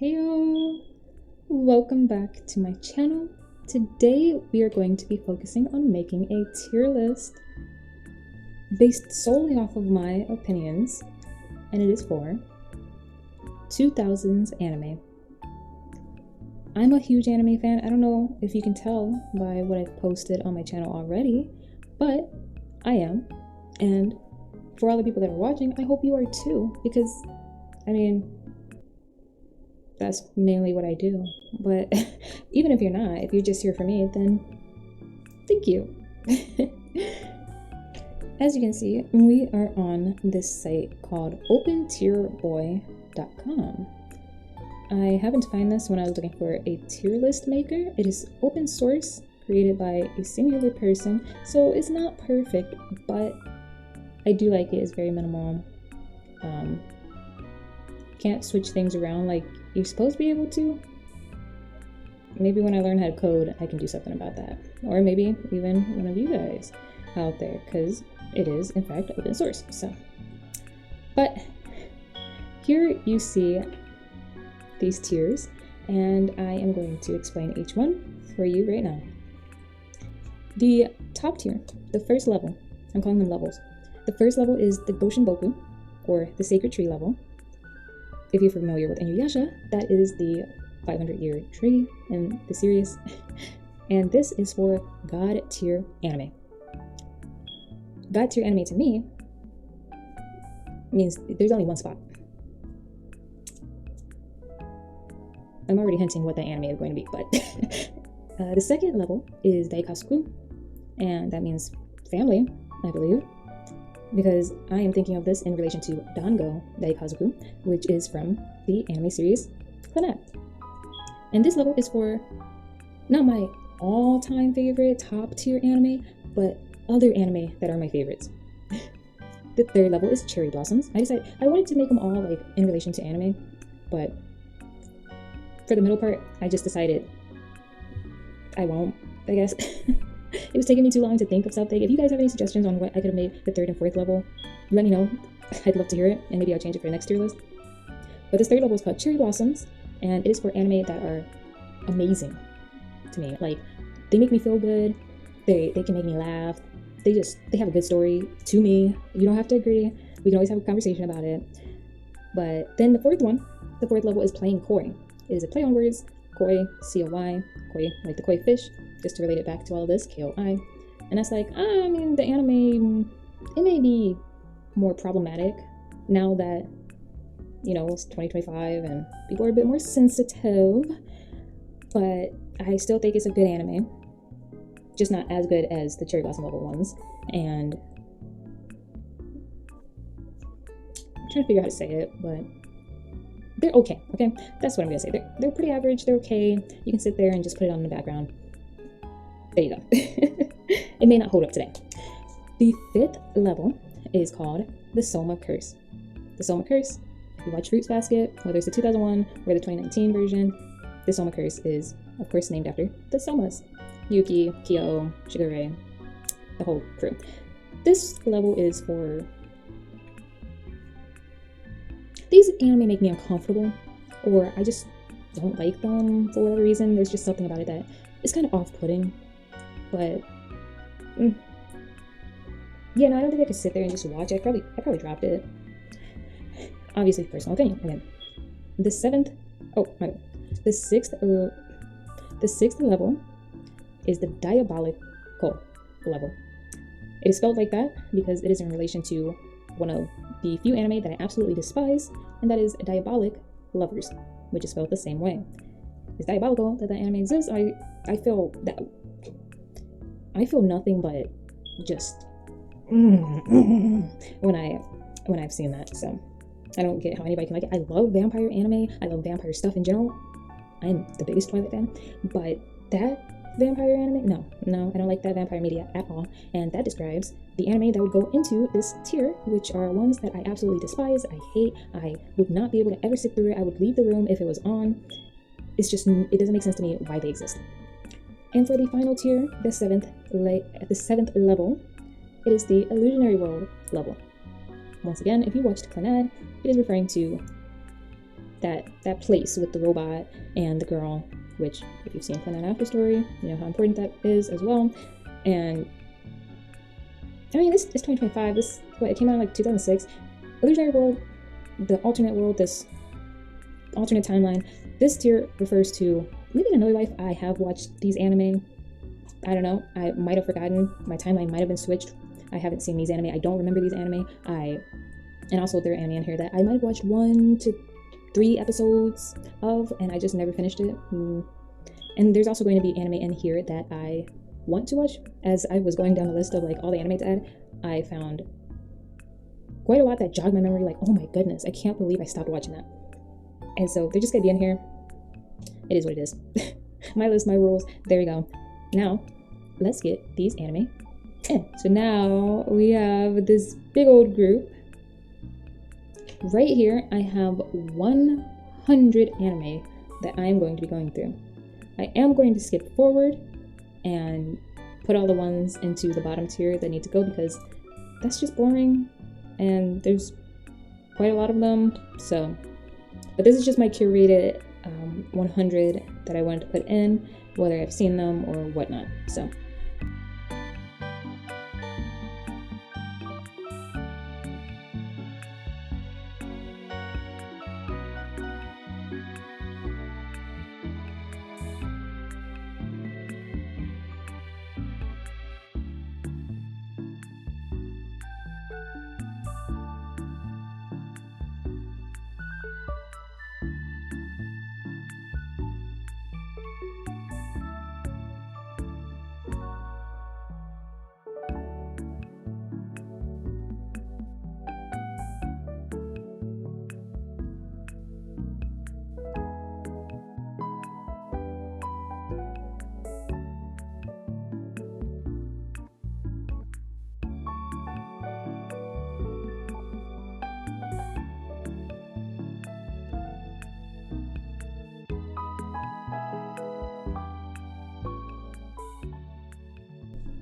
Heyo! Welcome back to my channel. Today we are going to be focusing on making a tier list based solely off of my opinions, and it is for 2000s anime. I'm a huge anime fan. I don't know if you can tell by what I've posted on my channel already, but I am. And for all the people that are watching, I hope you are too, because I mean, that's mainly what I do. But even if you're not, if you're just here for me, then thank you. As you can see, we are on this site called opentierboy.com. I happened to find this when I was looking for a tier list maker. It is open source, created by a singular person, so it's not perfect, but I do like it. It's very minimal. Can't switch things around like you're supposed to be able to. Maybe when I learn how to code, I can do something about that. Or maybe even one of you guys out there, because it is, in fact, open source. So, but here you see these tiers, and I am going to explain each one for you right now. The top tier, the first level, I'm calling them levels. The first level is the Goshinboku, or the Sacred Tree level. If you're familiar with Inuyasha, that is the 500-year tree in the series. And this is for God tier anime. God tier anime to me means there's only one spot. I'm already hinting what that anime is going to be, but the second level is Daikasuku, and that means family, I believe, because I am thinking of this in relation to Dango Daikazuku, which is from the anime series Clannad. And this level is for not my all-time favorite top tier anime, but other anime that are my favorites. The third level is Cherry Blossoms. I wanted to make them all like in relation to anime, but for the middle part, I just decided I won't, I guess. It was taking me too long to think of something. If you guys have any suggestions on what I could have made the third and fourth level, let me know. I'd love to hear it, and maybe I'll change it for the next tier list. But this third level is called Cherry Blossoms, and it is for anime that are amazing to me. Like, they make me feel good, they can make me laugh, they have a good story to me. You don't have to agree, we can always have a conversation about it. But then the fourth level is Playing Koi. It is a play on words, koi, C-O-Y, koi, like the koi fish, just to relate it back to all of this, K-O-I. And that's like, I mean, the anime, it may be more problematic now that, you know, it's 2025 and people are a bit more sensitive, but I still think it's a good anime, just not as good as the Cherry Blossom level ones. And I'm trying to figure out how to say it, but they're okay, okay? That's what I'm gonna say. They're pretty average, they're okay. You can sit there and just put it on in the background. There you go. It may not hold up today. The fifth level is called the Soma Curse. The Soma Curse, if you watch Fruits Basket, whether it's the 2001 or the 2019 version, the Soma Curse is, of course, named after the Somas. Yuki, Kyo, Shigure, the whole crew. This level is for... These anime make me uncomfortable, or I just don't like them for whatever reason. There's just something about it that is kind of off-putting. But yeah, no, I don't think I could sit there and just watch it. I probably dropped it. Obviously, personal opinion. Again, the sixth level is the Diabolical level. It is spelled like that because it is in relation to one of the few anime that I absolutely despise, and that is Diabolic Lovers, which is spelled the same way. It's diabolical that anime exists. I feel nothing but just when I've seen that. So I don't get how anybody can like it. I love vampire anime. I love vampire stuff in general. I'm the biggest Twilight fan, but that vampire anime, no, I don't like that vampire media at all. And that describes the anime that would go into this tier, which are ones that I absolutely despise, I hate, I would not be able to ever sit through it. I would leave the room if it was on. It's just, it doesn't make sense to me why they exist. And for the final tier, the seventh level, it is the Illusionary World level. Once again, if you watched Clannad, it is referring to that place with the robot and the girl, which if you've seen Planet After Story, you know how important that is as well. And I mean, this is 2025. It came out in like 2006. Illusionary World, the alternate world, this alternate timeline. This tier refers to maybe in another life I have watched these anime. I don't know. I might have forgotten. My timeline might have been switched. I haven't seen these anime. I don't remember these anime. And also there are anime in here that I might have watched 1 to 3 episodes of, and I just never finished it. And there's also going to be anime in here that I want to watch. As I was going down the list of like all the anime to add, I found quite a lot that jogged my memory. Like, oh my goodness, I can't believe I stopped watching that. And so they're just gonna be in here. It is what it is. My list, my rules. There we go. Now, let's get these anime in. So now we have this big old group. Right here, I have 100 anime that I'm going to be going through. I am going to skip forward and put all the ones into the bottom tier that need to go because that's just boring and there's quite a lot of them. So, but this is just my curated 100 that I wanted to put in, whether I've seen them or whatnot. So.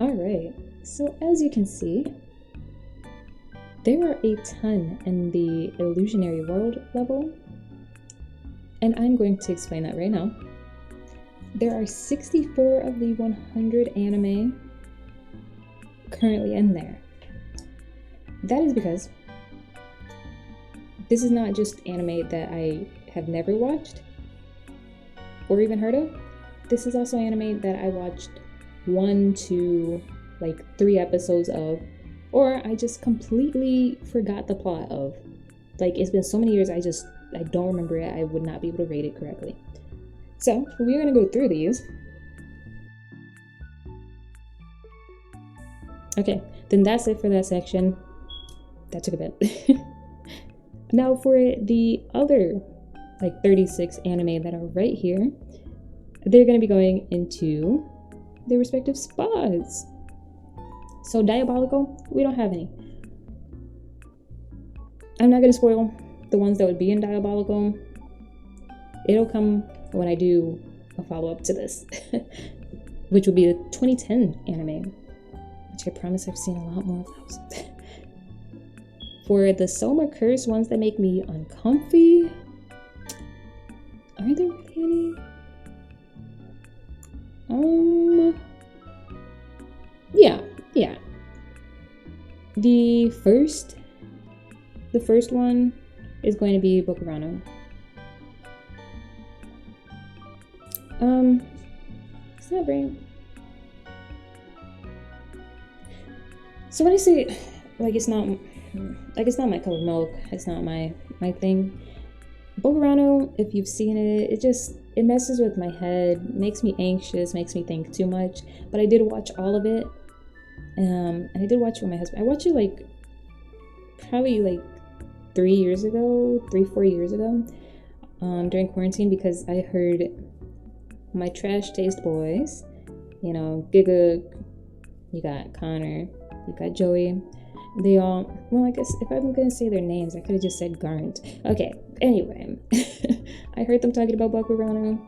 Alright, so as you can see, there are a ton in the Illusionary World level, and I'm going to explain that right now. There are 64 of the 100 anime currently in there. That is because this is not just anime that I have never watched or even heard of. This is also anime that I watched 1 to like 3 episodes of, or I just completely forgot the plot of. Like, it's been so many years, I don't remember it. I would not be able to rate it correctly. So we're gonna go through these. Okay, then that's it for that section. That took a bit. Now for the other like 36 anime that are right here, they're gonna be going into their respective spots. So Diabolical, we don't have any. I'm not gonna spoil the ones that would be in Diabolical. It'll come when I do a follow-up to this, which will be the 2010 anime, which I promise I've seen a lot more of those. For the Soma Curse ones that make me uncomfy, are there really any? Yeah. The first one is going to be Bokurano. It's not very. So when I say it's not my cup of milk, it's not my thing. Bokurano, if you've seen it, it messes with my head, makes me anxious, makes me think too much. But I did watch all of it, and I did watch it with my husband. I watched it probably 3 years ago, 4 years ago, during quarantine, because I heard my trash taste boys, Giga, you got Connor, you got Joey. They all, I guess if I'm gonna say their names, I could have just said Garnt. Okay, anyway, I heard them talking about Bokurano,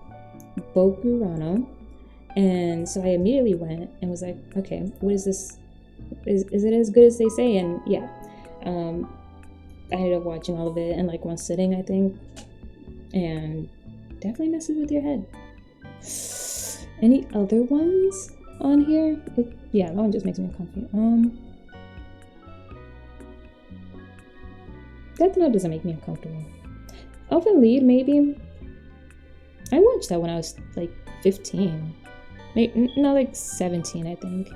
and so I immediately went and was like, okay, what is this? Is it as good as they say? And yeah, I ended up watching all of it in one sitting, I think. and definitely messes with your head. Any other ones on here? Yeah, that one just makes me uncomfy. Death Note doesn't make me uncomfortable. Elfen Lied, maybe. I watched that when I was like 15. Maybe, no, like 17, I think.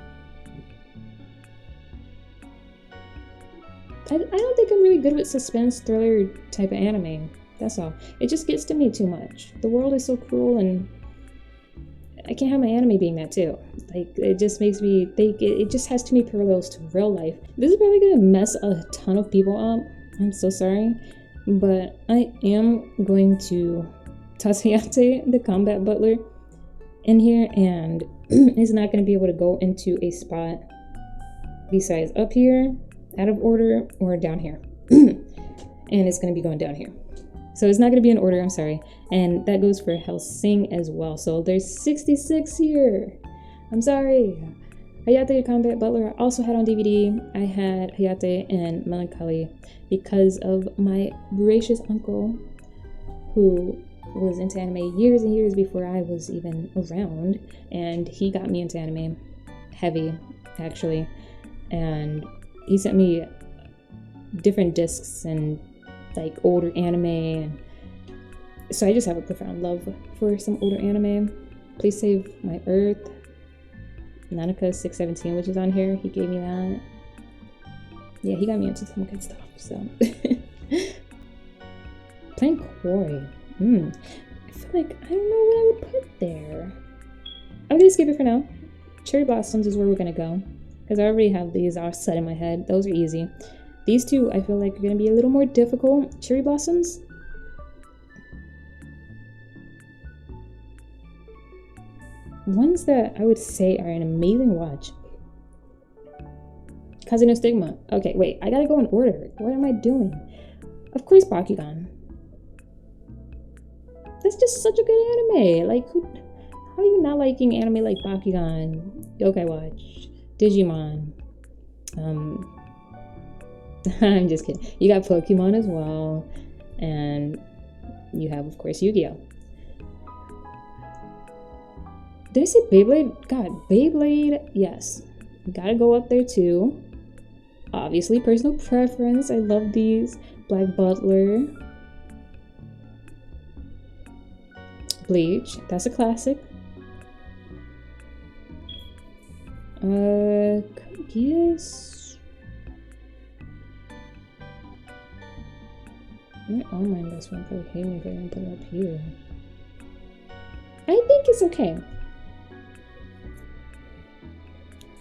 I don't think I'm really good with suspense thriller type of anime. That's all. It just gets to me too much. The world is so cruel, and I can't have my anime being that too. Like, it just makes me think it just has too many parallels to real life. This is probably gonna mess a ton of people up. I'm so sorry. But I am going to toss Hayate, the combat butler, in here, and is not going to be able to go into a spot besides up here, out of order, or down here. And it's going to be going down here. So it's not going to be in order, I'm sorry. And that goes for Helsing as well. So there's 66 here. I'm sorry. Hayate, Combat Butler, I also had on DVD. I had Hayate and Melancholy because of my gracious uncle, who was into anime years and years before I was even around. And he got me into anime heavy, actually. And he sent me different discs and like older anime. And so I just have a profound love for some older anime. Please Save My Earth. Nanaka 617, which is on here. He gave me that. Yeah, he got me into some good stuff, so. Playing Koi. I feel like I don't know what I would put there. I'm gonna skip it for now. Cherry Blossoms is where we're gonna go, because I already have these all set in my head. Those are easy. These two I feel like are gonna be a little more difficult. Cherry Blossoms. Ones that I would say are an amazing watch. Kaze no Stigma. Okay, wait, I gotta go in order. What am I doing? Of course, Bakugan. That's just such a good anime. Like, how are you not liking anime like Bakugan, Yokai Watch, Digimon? I'm just kidding. You got Pokemon as well, and you have, of course, Yu-Gi-Oh! Did I say Beyblade? God, Beyblade, yes. Gotta go up there too. Obviously, personal preference. I love these. Black Butler. Bleach, that's a classic. Yes. My online best friend probably hate me if I didn't put it up here. I think it's okay.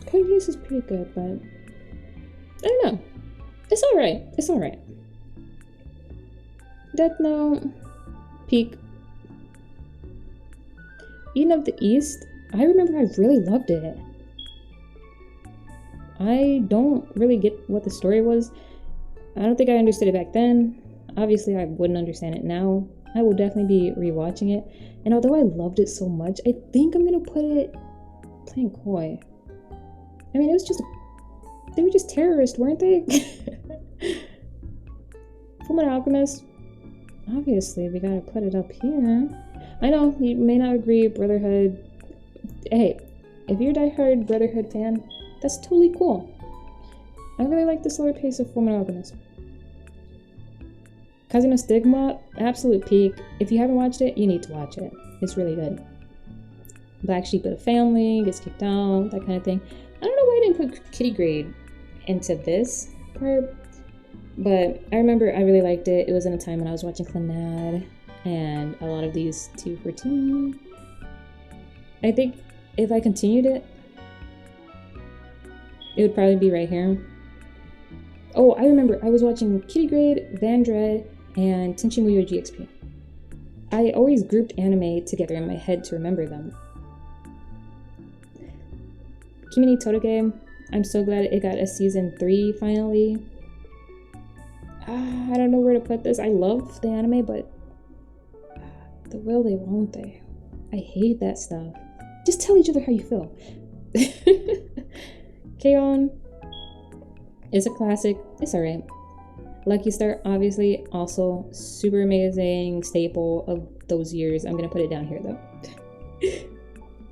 Code Geass is pretty good, but I don't know. It's alright. It's alright. Death Note, Peak. Eden of the East, I remember I really loved it. I don't really get what the story was. I don't think I understood it back then. Obviously, I wouldn't understand it now. I will definitely be rewatching it. And although I loved it so much, I think I'm gonna put it playing Koi. I mean, they were just terrorists, weren't they? Fullmetal Alchemist, obviously, we gotta put it up here. I know, you may not agree, Brotherhood. Hey, if you're a diehard Brotherhood fan, that's totally cool. I really like the slower pace of Fullmetal Alchemist. Kaze no Stigma, absolute peak. If you haven't watched it, you need to watch it. It's really good. Black sheep of the family, gets kicked out, that kind of thing. I don't know why I didn't put Kitty Grade into this part, but I remember I really liked it. It was in a time when I was watching Clannad, and a lot of these 214. I think if I continued it, it would probably be right here. Oh, I remember I was watching Kitty Grade, Van Dread, and Tenchi Muyo GXP. I always grouped anime together in my head to remember them. Kimi ni Todoke, I'm so glad it got a season 3 finally. I don't know where to put this. I love the anime, but the will they, won't they? I hate that stuff. Just tell each other how you feel. K-On! It's a classic. It's alright. Lucky Star, obviously, also super amazing staple of those years. I'm gonna put it down here though.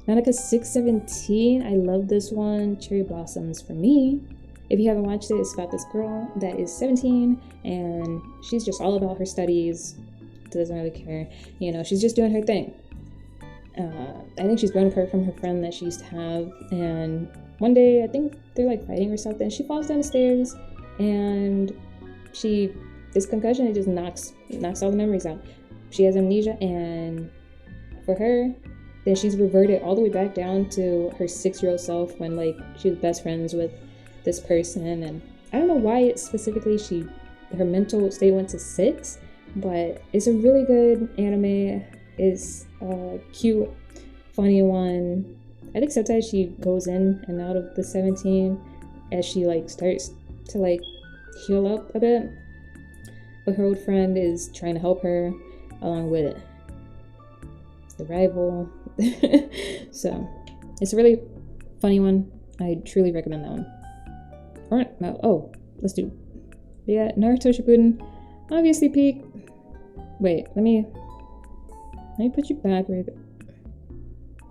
Nanaka 617, I love this one. Cherry Blossoms for me. If you haven't watched it, it's about this girl that is 17 and she's just all about her studies. Doesn't really care. You know, she's just doing her thing. I think she's grown apart from her friend that she used to have. And one day, I think they're like fighting or something. She falls down the stairs and this concussion, it just knocks all the memories out. She has amnesia, and for her, then she's reverted all the way back down to her 6-year-old self when like she was best friends with this person. And I don't know why it specifically her mental state went to 6, but it's a really good anime. It's a cute, funny one. I think sometimes she goes in and out of the 17 as she like starts to like heal up a bit, but her old friend is trying to help her along with the rival. So it's a really funny one. I truly recommend that one. Oh, let's do, yeah, Naruto Shippuden, obviously peak. Wait, let me put you back right there.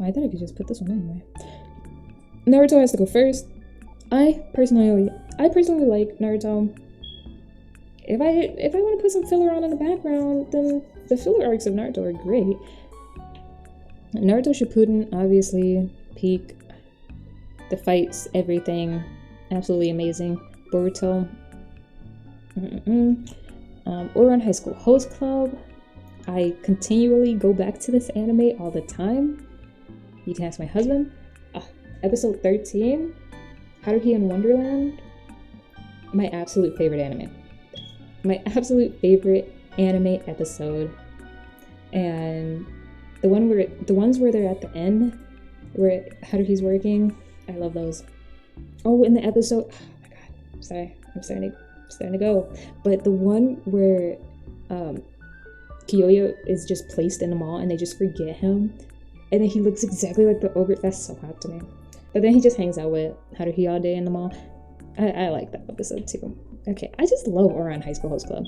Oh, I thought I could just put this one anyway. Naruto has to go first. I personally like Naruto. If I want to put some filler on in the background, then the filler arcs of Naruto are great. Naruto Shippuden, obviously peak. The fights, everything, absolutely amazing. Boruto. Ouran High School Host Club. I continually go back to this anime all the time. You can ask my husband. Episode 13, Haruhi in Wonderland. My absolute favorite anime. My absolute favorite anime episode. And the ones where they're at the end, where Haruhi's working, I love those. Oh, in the episode, oh my god, sorry, I'm starting to go. But the one where Kiyoya is just placed in the mall and they just forget him, and then he looks exactly like the ogre. That's so hot to me. But then he just hangs out with Haruhi all day in the mall. I like that episode too. Okay, I just love Ouran High School Host Club.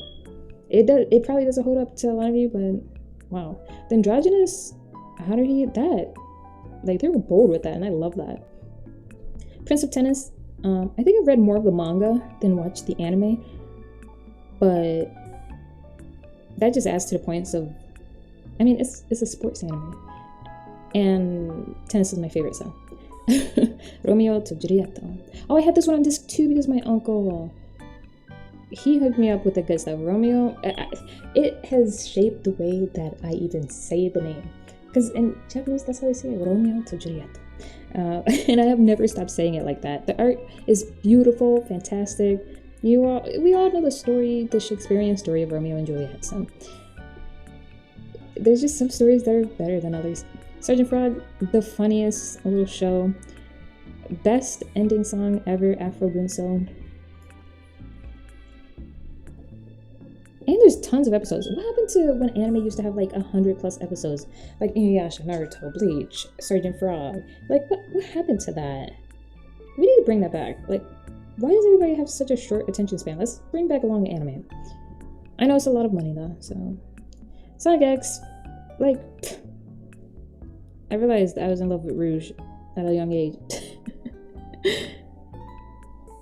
It probably doesn't hold up to a lot of you, but wow. The androgynous Haruhi, that, like, they were bold with that, and I love that. Prince of Tennis, I think I've read more of the manga than watched the anime, but that just adds to the points of, I mean, it's a sports anime, and tennis is my favorite, so. Romeo to Juliet. Oh, I had this one on disc too because my uncle, he hooked me up with the good stuff. Romeo, it has shaped the way that I even say the name, because in Japanese that's how they say it, Romeo to Juliet. And I have never stopped saying it like that. The art is beautiful, fantastic. We all know the story, the Shakespearean story of Romeo and Juliet. So there's just some stories that are better than others. Sergeant Frog, the funniest little show. Best ending song ever, Afro Bunso. And there's tons of episodes. What happened to when anime used to have like 100+ episodes? Like Inuyasha, Naruto, Bleach, Sergeant Frog. Like, what happened to that? We need to bring that back. Like, why does everybody have such a short attention span? Let's bring back a long anime. I know it's a lot of money though, so. Sonic X, like, I realized I was in love with Rouge at a young age.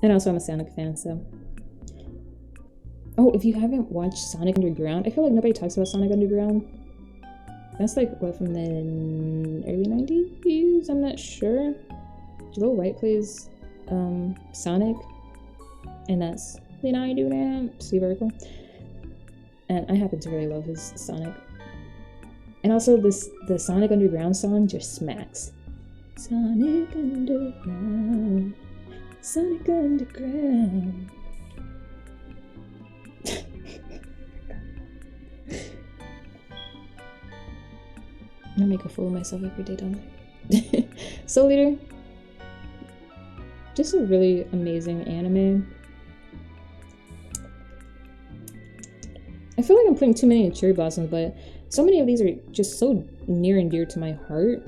And also I'm a Sonic fan, so. Oh, if you haven't watched Sonic Underground, I feel like nobody talks about Sonic Underground. That's like, what, from the early 90s? I'm not sure. Jalil White plays Sonic, and that's Then I Do That, Steve Urkel. And I happen to really love his Sonic. And also the Sonic Underground song just smacks. Sonic Underground, Sonic Underground. I make a fool of myself every day, don't I? Soul Eater, just a really amazing anime. I feel like I'm putting too many in Cherry Blossoms, but so many of these are just so near and dear to my heart,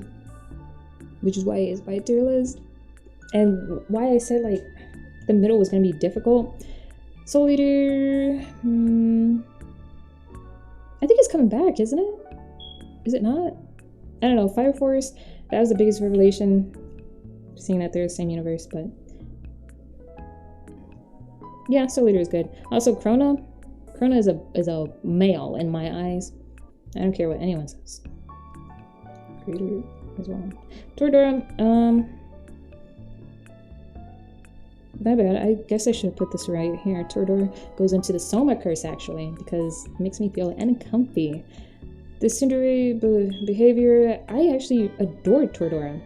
which is why it's my tier list. And why I said like the middle was gonna be difficult. Soul Eater, I think it's coming back, isn't it? Is it not? I don't know. Fire Force, that was the biggest revelation, seeing that they're the same universe, but yeah, Soul Eater is good. Also, Krona is a male in my eyes. I don't care what anyone says. Creator as well. Toradora, my bad. I guess I should have put this right here. Toradora goes into the Soma curse, actually, because it makes me feel uncomfy. The tsundere behavior, I actually adored Toradora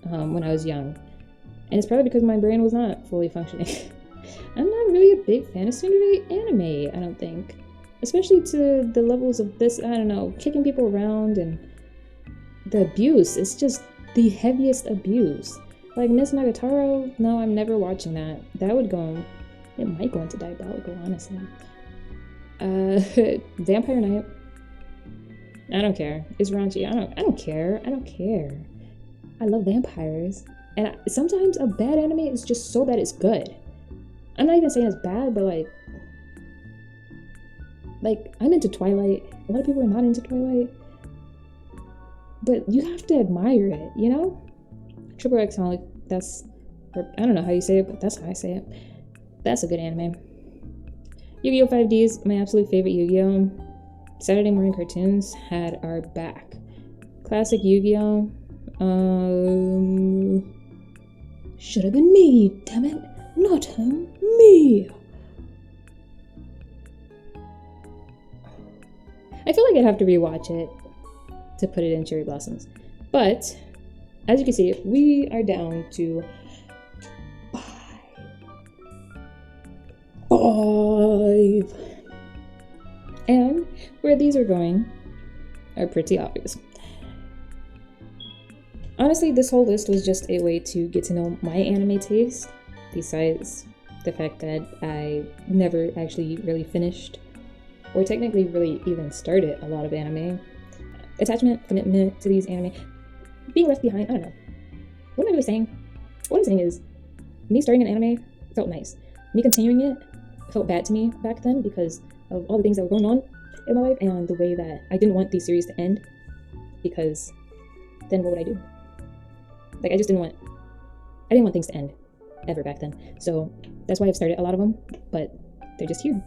when I was young. And it's probably because my brain was not fully functioning. I'm not really a big fan of tsundere anime, I don't think. Especially to the levels of this, I don't know, kicking people around and the abuse. It's just the heaviest abuse. Like Miss Nagatoro, no, I'm never watching that. That would go, it might go into diabolical, honestly. Vampire Knight, I don't care. It's raunchy. I don't care. I love vampires. And sometimes a bad anime is just so bad it's good. I'm not even saying it's bad, but like I'm into Twilight. A lot of people are not into Twilight. But you have to admire it, you know? Triple X Holic, that's, I don't know how you say it, but that's how I say it. That's a good anime. Yu-Gi-Oh! 5DEEz, my absolute favorite Yu-Gi-Oh! Saturday morning cartoons had our back. Classic Yu-Gi-Oh! Should have been me, damn it. Not him, me. I feel like I'd have to rewatch it to put it in Cherry Blossoms. But, as you can see, we are down to 5. And where these are going are pretty obvious. Honestly, this whole list was just a way to get to know my anime taste, besides the fact that I never actually really finished, or technically really even started a lot of anime. Attachment, commitment to these anime, being left behind, I don't know. What am I really saying? What I'm saying is, me starting an anime felt nice. Me continuing it felt bad to me back then because of all the things that were going on in my life and the way that I didn't want these series to end, because then what would I do? Like, I didn't want things to end ever back then. So that's why I've started a lot of them, but they're just here,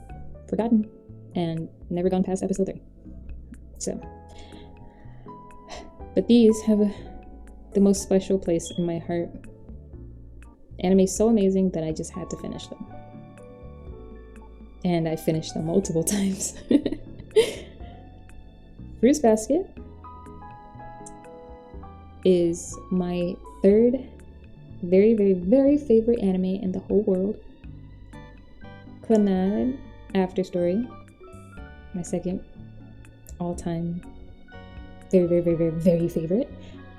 forgotten, and never gone past episode 3. So, but these have the most special place in my heart. Anime is so amazing that I just had to finish them. And I finished them multiple times. Fruits Basket is my third very, very, very favorite anime in the whole world. Clannad After Story, my second all-time very, very, very, very, very favorite.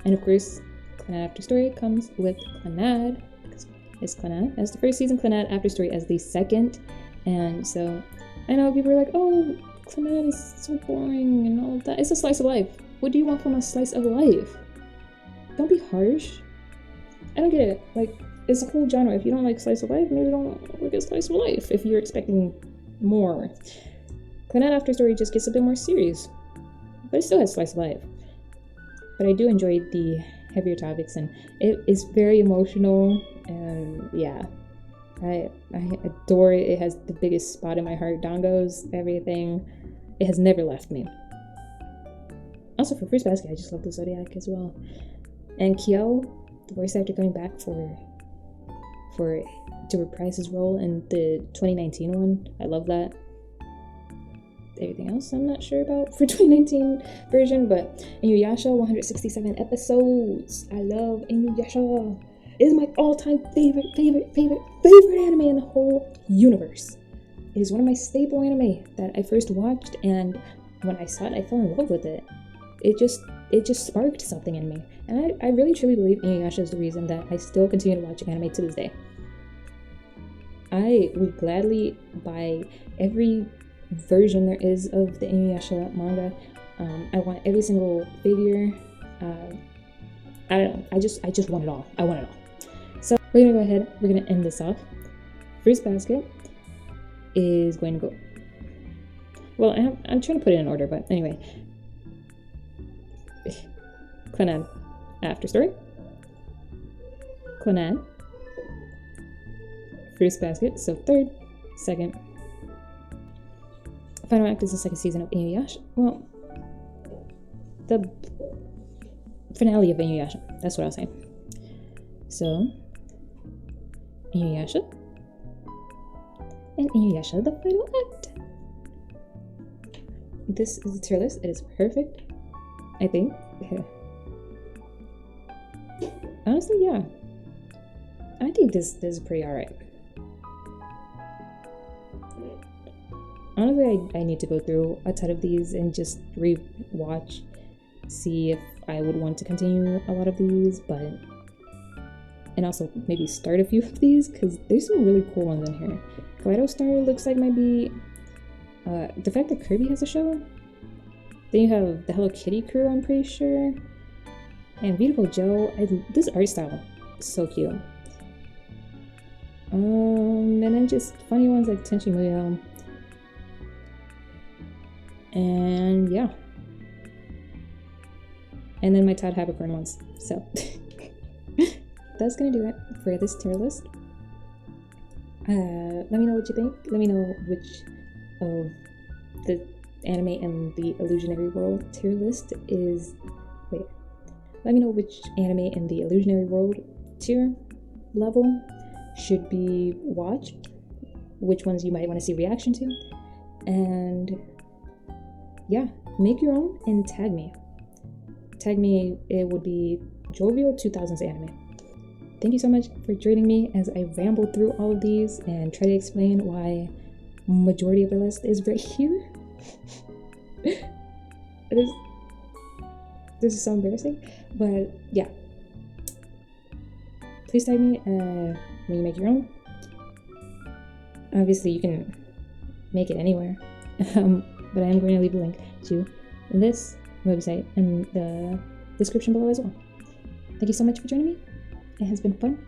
And of course, Clannad After Story comes with Clannad, because it's Clannad as the first season, Clannad After Story as the second. And so I know people are like, oh, Clannad is so boring and all of that. It's a slice of life. What do you want from a slice of life? Don't be harsh. I don't get it. Like, it's a whole genre. If you don't like slice of life, maybe don't look at slice of life if you're expecting more. Clannad After Story just gets a bit more serious, but it still has slice of life. But I do enjoy the heavier topics, and it is very emotional, and yeah, I adore it. It has the biggest spot in my heart. Dongos, everything. It has never left me. Also, for Fruits Basket, I just love the Zodiac as well. And Kyo, the voice actor, going back to reprise his role in the 2019 one. I love that. Everything else I'm not sure about for 2019 version, but Inuyasha, 167 episodes. I love Inuyasha. It is my all-time favorite anime in the whole universe. It is one of my staple anime that I first watched, and when I saw it, I fell in love with it. It just sparked something in me. And I really truly believe Inuyasha is the reason that I still continue to watch anime to this day. I would gladly buy every version there is of the Inuyasha manga. I want every single figure. I don't know. I just want it all. I want it all. So we're gonna go ahead. We're gonna end this off. Fruits Basket is going to go. Well, I'm trying to put it in order, but anyway. Clannad After Story, Clannad, Fruits Basket, so third, second. Final Act is the second season of Inuyasha. Well, the finale of Inuyasha, that's what I'll say. So, Inuyasha, and Inuyasha, the final act. This is the tier list. It is perfect, I think. Honestly, yeah. I think this is pretty alright. Honestly, I need to go through a ton of these and just re-watch, see if I would want to continue a lot of these, and also maybe start a few of these, because there's some really cool ones in here. Kaleido Star looks like might be, the fact that Kirby has a show. Then you have the Hello Kitty crew, I'm pretty sure. And Beautiful Joe, this art style is so cute. And then just funny ones like Tenchi Muyo. And yeah. And then my Todd Habercorn ones. So that's gonna do it for this tier list. Let me know what you think. Let me know which of the anime and the illusionary world tier list is. Wait. Let me know which anime in the illusionary world tier level should be watched, which ones you might want to see reaction to, and yeah, make your own and tag me. Tag me, it would be Jovial 2000s anime. Thank you so much for joining me as I ramble through all of these and try to explain why majority of the list is right here. This is so embarrassing, but yeah. Please tag me when you make your own. Obviously, you can make it anywhere, but I am going to leave a link to this website in the description below as well. Thank you so much for joining me. It has been fun,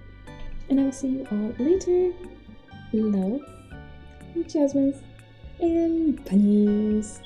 and I will see you all later. Love, jasmines, and bunnies.